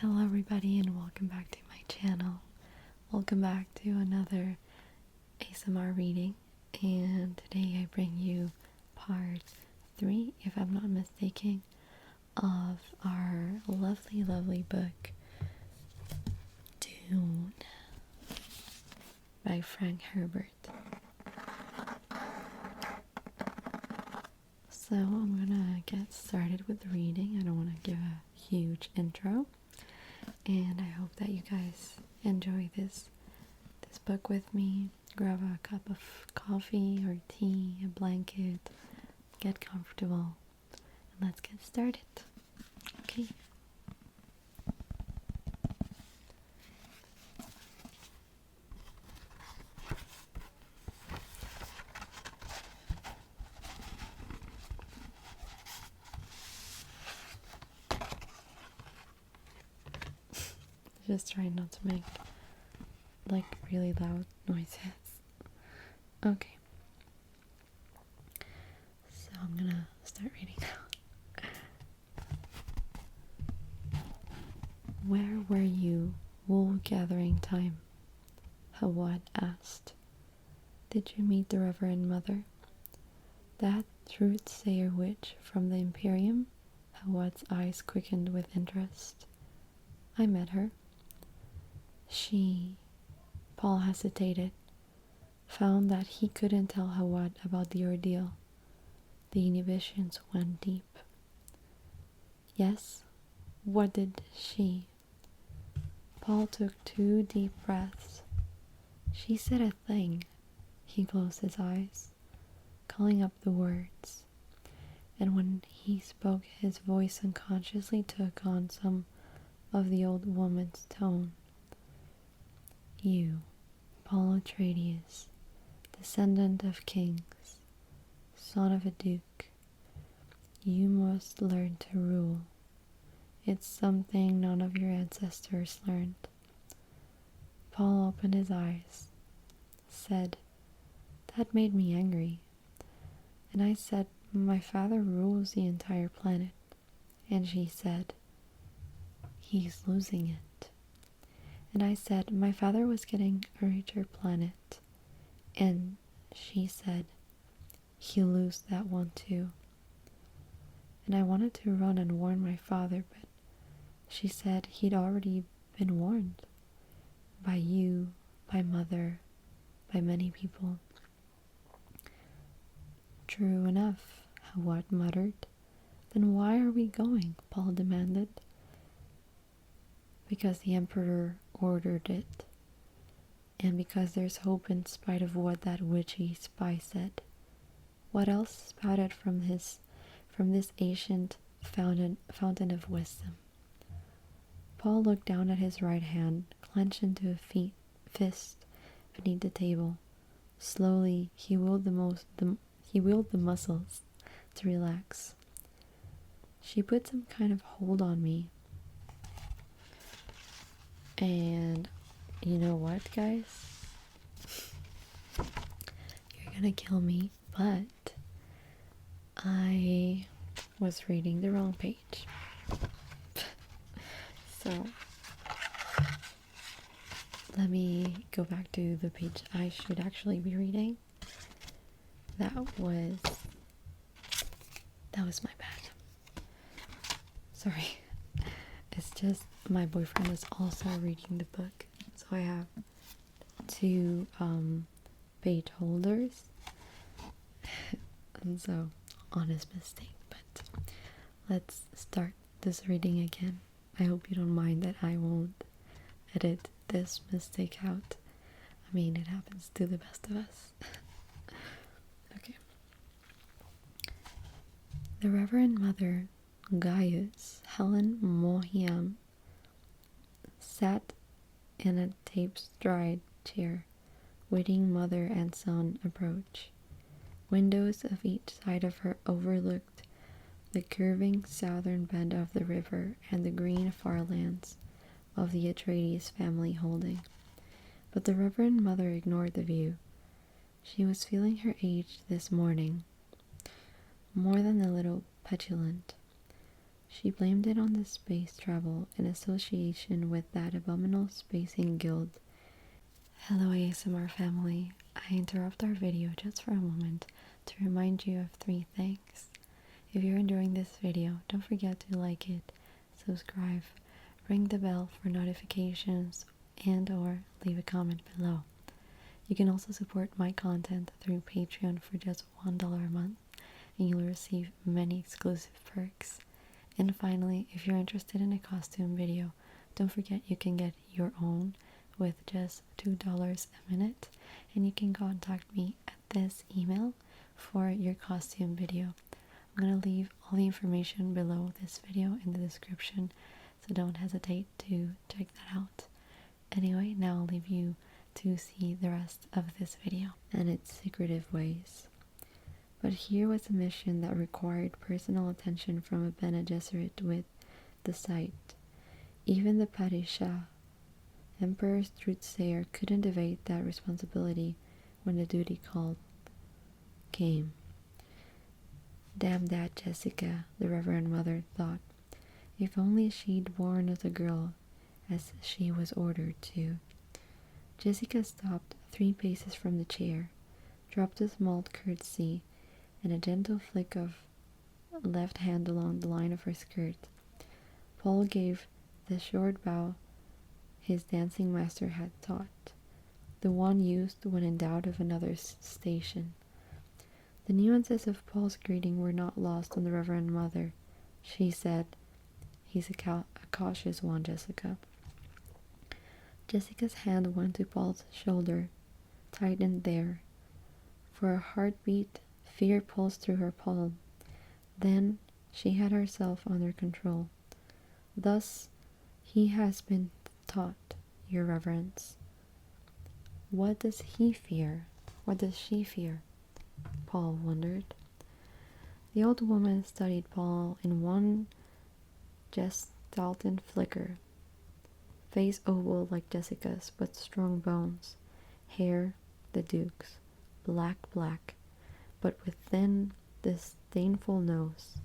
Hello everybody and welcome back to my channel. Welcome back to another ASMR reading, and today I bring you part 3, if I'm not mistaken, of our lovely book Dune by Frank Herbert. So I'm gonna get started with the reading. I don't want to give a huge intro, and I hope that you guys enjoy this book with me. Grab a cup of coffee or tea, a blanket, get comfortable, and let's get started. Okay. Just trying not to make like really loud noises. Okay. So I'm gonna start reading now. Where were you wool gathering time? Hawad asked. Did you meet the Reverend Mother? That truth-sayer witch from the Imperium? Hawad's eyes quickened with interest. I met her. Paul hesitated, found that he couldn't tell Hawad about the ordeal. The inhibitions went deep. Yes? What did she? Paul took 2 deep breaths. She said a thing. He closed his eyes, calling up the words, and when he spoke his voice unconsciously took on some of the old woman's tone. You, Paul Atreides, descendant of kings, son of a duke, you must learn to rule. It's something none of your ancestors learned. Paul opened his eyes, said, That made me angry. And I said, My father rules the entire planet. And she said, He's losing it. And I said, my father was getting a richer planet. And she said, he'll lose that one too. And I wanted to run and warn my father, but she said he'd already been warned. By you, by Mother, by many people. True enough, Hawad muttered. Then why are we going? Paul demanded. Because the Emperor ordered it, and because there's hope in spite of what that witchy spy said. What else spouted from this ancient fountain of wisdom? Paul looked down at his right hand, clenched into a fist beneath the table. Slowly, he willed the muscles to relax. She put some kind of hold on me. And you know what, guys? You're gonna kill me, but I was reading the wrong page. So let me go back to the page I should actually be reading. That was my bad. Sorry. It's just my boyfriend is also reading the book, so I have 2 page holders, and so honest mistake. But let's start this reading again. I hope you don't mind that I won't edit this mistake out. I mean, it happens to the best of us. Okay. The Reverend Mother Gaius Helen Mohiam sat in a tape-dried chair, waiting mother and son approach. Windows of each side of her overlooked the curving southern bend of the river and the green farlands of the Atreides family holding. But the Reverend Mother ignored the view. She was feeling her age this morning, more than a little petulant. She blamed it on the space travel in association with that abominable spacing guild. Hello ASMR family, I interrupt our video just for a moment to remind you of 3 things. If you're enjoying this video, don't forget to like it, subscribe, ring the bell for notifications, and or leave a comment below. You can also support my content through Patreon for just $1 a month, and you'll receive many exclusive perks. And finally, if you're interested in a costume video, don't forget you can get your own with just $2 a minute, and you can contact me at this email for your costume video. I'm going to leave all the information below this video in the description, so don't hesitate to check that out. Anyway, now I'll leave you to see the rest of this video and its secretive ways. But here was a mission that required personal attention from a Bene Gesserit with the sight. Even the Padishah, Emperor's truthsayer, couldn't evade that responsibility when the duty call came. Damn that Jessica, the Reverend Mother thought. If only she'd warned the girl as she was ordered to. Jessica stopped 3 paces from the chair, dropped a small curtsy, and a gentle flick of left hand along the line of her skirt. Paul gave the short bow his dancing master had taught, the one used when in doubt of another's station. The nuances of Paul's greeting were not lost on the Reverend Mother. She said, "He's a cautious one, Jessica." Jessica's hand went to Paul's shoulder, tightened there. For a heartbeat, fear pulsed through her palm. Then she had herself under control. "Thus he has been taught, your reverence." What does he fear? What does she fear? Paul wondered. The old woman studied Paul in one gestalten flicker. Face oval like Jessica's, but strong bones. Hair, the Duke's, black, but with thin, disdainful nose.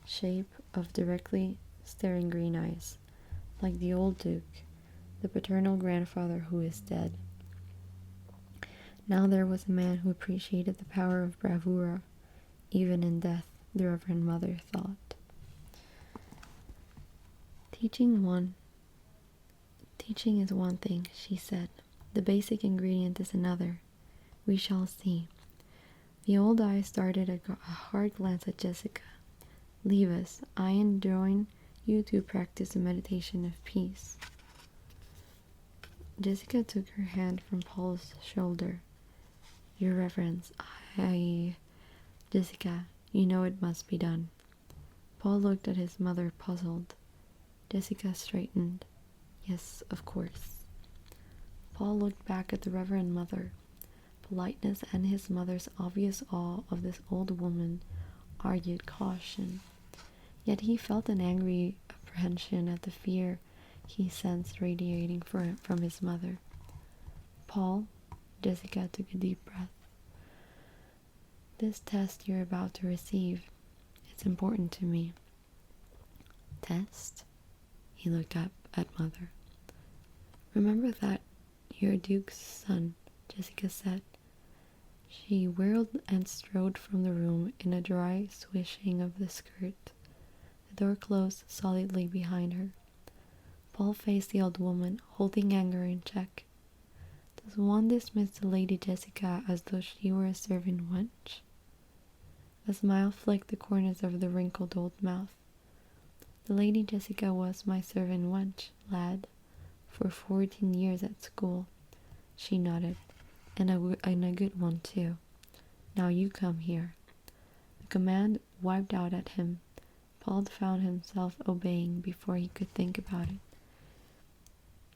Shape of directly staring green eyes, like the old Duke, the paternal grandfather who is dead. Now there was a man who appreciated the power of bravura, even in death, the Reverend Mother thought. Teaching is one thing, she said. The basic ingredient is another. We shall see. The old eye started a hard glance at Jessica. "Leave us. I enjoin you to practice a meditation of peace." Jessica took her hand from Paul's shoulder. "Your Reverence, Jessica, you know it must be done." Paul looked at his mother, puzzled. Jessica straightened. "Yes, of course." Paul looked back at the Reverend Mother. Politeness and his mother's obvious awe of this old woman argued caution. Yet he felt an angry apprehension at the fear he sensed radiating from his mother. "Paul," Jessica took a deep breath. "This test you're about to receive, it's important to me." "Test?" He looked up at Mother. "Remember that you're Duke's son," Jessica said. She whirled and strode from the room in a dry swishing of the skirt. The door closed solidly behind her. Paul faced the old woman, holding anger in check. Does one dismiss the Lady Jessica as though she were a serving wench? A smile flicked the corners of the wrinkled old mouth. "The Lady Jessica was my servant wench, lad, for 14 years at school." She nodded. And a good one, too. "Now you come here." The command wiped out at him. Paul found himself obeying before he could think about it.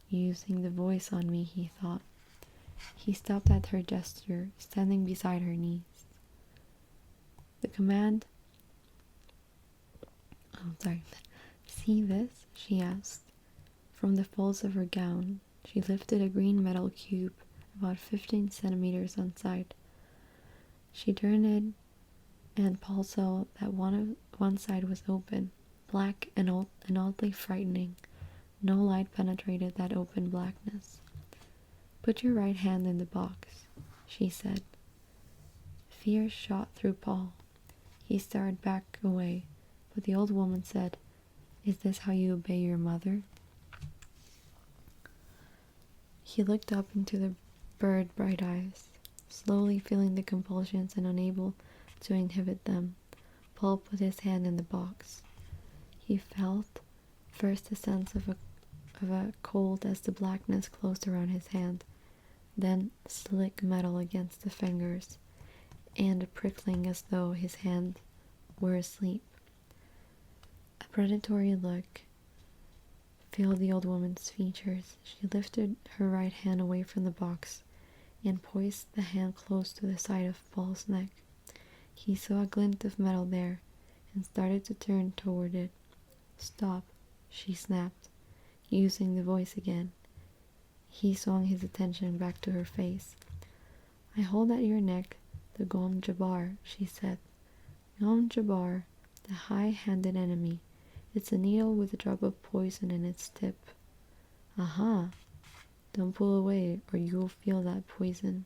"Using the voice on me," he thought. He stopped at her gesture, standing beside her knees. The command... "See this?" she asked. From the folds of her gown, she lifted a green metal cube about 15 centimeters on side. She turned it, and Paul saw that one side was open. black and oddly frightening. No light penetrated that open blackness. "Put your right hand in the box," she said. Fear shot through Paul. He started back away, but the old woman said, "Is this how you obey your mother?" He looked up into the bright eyes, slowly feeling the compulsions and unable to inhibit them. Paul put his hand in the box. He felt first a sense of a cold as the blackness closed around his hand, then slick metal against the fingers, and a prickling as though his hand were asleep. A predatory look filled the old woman's features. She lifted her right hand away from the box and poised the hand close to the side of Paul's neck. He saw a glint of metal there and started to turn toward it. "Stop," she snapped, using the voice again. He swung his attention back to her face. "I hold at your neck the Gom Jabbar," she said. "Gom Jabbar, the high-handed enemy. It's a needle with a drop of poison in its tip." "Aha! Don't pull away or you'll feel that poison."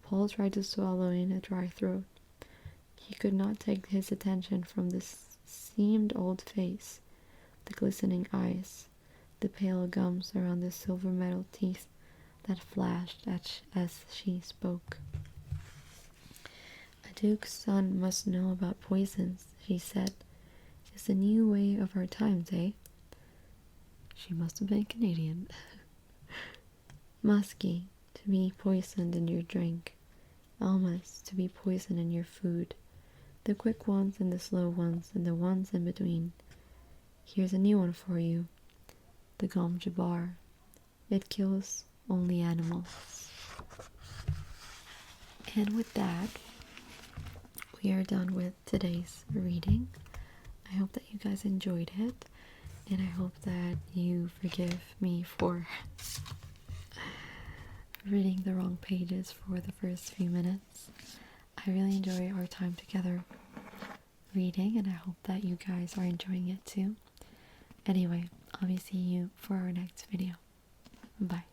Paul tried to swallow in a dry throat. He could not take his attention from the seamed old face, the glistening eyes, the pale gums around the silver metal teeth that flashed as she spoke. "A duke's son must know about poisons," she said. "It's the new way of our times, eh?" She must have been Canadian. "Musky, to be poisoned in your drink. Almas, to be poisoned in your food. The quick ones and the slow ones and the ones in between. Here's a new one for you. The Gom Jabbar. It kills only animals." And with that, we are done with today's reading. I hope that you guys enjoyed it, and I hope that you forgive me for reading the wrong pages for the first few minutes. I really enjoy our time together reading, and I hope that you guys are enjoying it too. Anyway, I'll be seeing you for our next video. Bye.